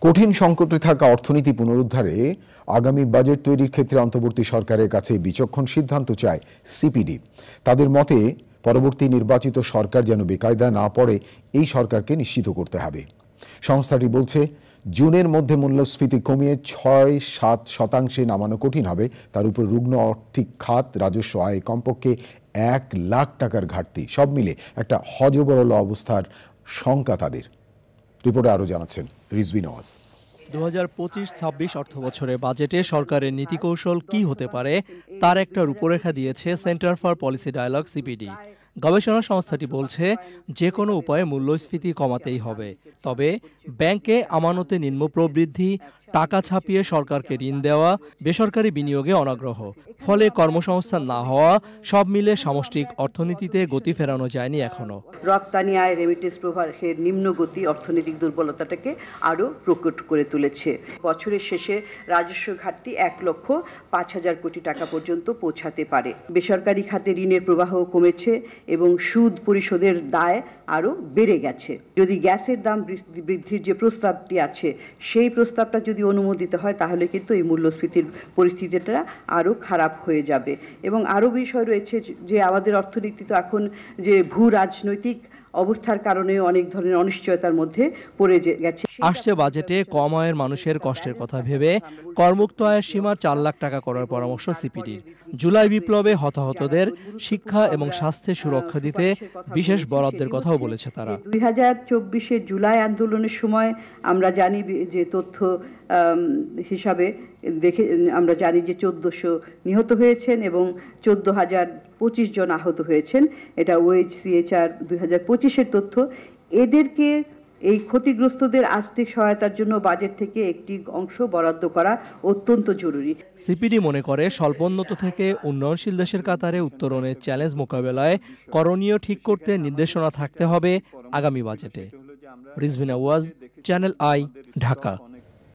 কঠিন সংকটে থাকা অর্থনীতি পুনরুদ্ধারে আগামী বাজেট তৈরির ক্ষেত্রে অন্তর্বর্তী সরকারের কাছে বিচক্ষণ সিদ্ধান্ত চায় সিপিডি। তাদের মতে পরবর্তী নির্বাচিত সরকার যেন বেকায়দা না পড়ে এই সরকারকে নিশ্চিত করতে হবে। সংস্থাটি বলছে, জুনের মধ্যে মূল্যস্ফীতি কমিয়ে ৬-৭% নামানো কঠিন হবে। তার উপর রুগ্ন আর্থিক খাত, রাজস্ব আয় কমপক্ষে ১ লাখ টাকার ঘাটতি, সব মিলে একটা হযবরল অবস্থার শঙ্কা তাদের। রিপোর্টে আরও জানাচ্ছেন রিজভী নওয়াজ। ২০২৫-২৬ অর্থবছরে বাজেটে সরকারের নীতিকৌশল কি হতে পারে তার একটা রূপরেখা দিয়েছে centre for policy dialogue CPD. গবেষণা সংস্থাটি বলছে, যে কোনো উপায়ে মূল্যস্ফীতি কমাতেই হবে। তবে ব্যাংকে আমানতে নিম্ন প্রবৃদ্ধি, টাকা ছাপিয়ে সরকারকে ঋণ দেওয়া, বেসরকারি বিনিয়োগে অনাগ্রহ, ফলে কর্মসংস্থান না হওয়া, সব মিলে সামষ্টিক অর্থনীতিতে গতি ফেরানো যায়নি এখনো। রপ্তানি আয়, রেমিটেন্স প্রবাহের নিম্ন গতি অর্থনৈতিক দুর্বলতাটাকে আরও প্রকট করে তুলেছে। বছরের শেষে রাজস্ব ঘাটতি ১,০৫,০০০ কোটি টাকা পর্যন্ত পৌঁছাতে পারে। বেসরকারি খাতে ঋণের প্রবাহ কমেছে এবং সুদ পরিশোধের দায় আরও বেড়ে গেছে। যদি গ্যাসের দাম বৃদ্ধির যে প্রস্তাবটি আছে, সেই প্রস্তাবটা যদি অনুমোদিত হয়, তাহলে কিন্তু এই মূল্যস্ফীতির পরিস্থিতিটা আরও খারাপ হয়ে যাবে। এবং আরও বিষয় রয়েছে যে আমাদের অর্থনীতি তো এখন যে ভূ রাজনৈতিক অবস্থার কারণে অনেক ধরনের অনিশ্চয়তার মধ্যে পড়ে গেছে। আসছে বাজেটে কম আয়ের মানুষের কষ্টের কথা ভেবে করমুক্ত আয়ের সীমা ৪ লাখ টাকা করার পরামর্শ সিপিডির। জুলাই বিপ্লবে হতাহতদের শিক্ষা এবং স্বাস্থ্যে সুরক্ষা দিতে বিশেষ বরাদ্দের কথাও বলেছে তারা। ২০২৪-এর জুলাই আন্দোলনের সময় আমরা জানি যে তথ্য হিসাবে দেখে আমরা জানি যে ১৪০০ নিহত হয়েছেন এবং ১৪,০২৫ জন আহত হয়েছেন। এটা ওএইচসিএইচআর ২০২৫-এর তথ্য। এদেরকে, এই ক্ষতিগ্রস্তদের আর্থিক সহায়তার জন্য বাজেট থেকে একটি অংশ বরাদ্দ করা অত্যন্ত জরুরি। সিপিডি মনে করে, স্বল্পোন্নত থেকে উন্নয়নশীল দেশের কাতারে উত্তরণের চ্যালেঞ্জ মোকাবেলায় করণীয় ঠিক করতে নির্দেশনা থাকতে হবে আগামী বাজেটে। Rizvi Nawaz, channel I, Dhaka.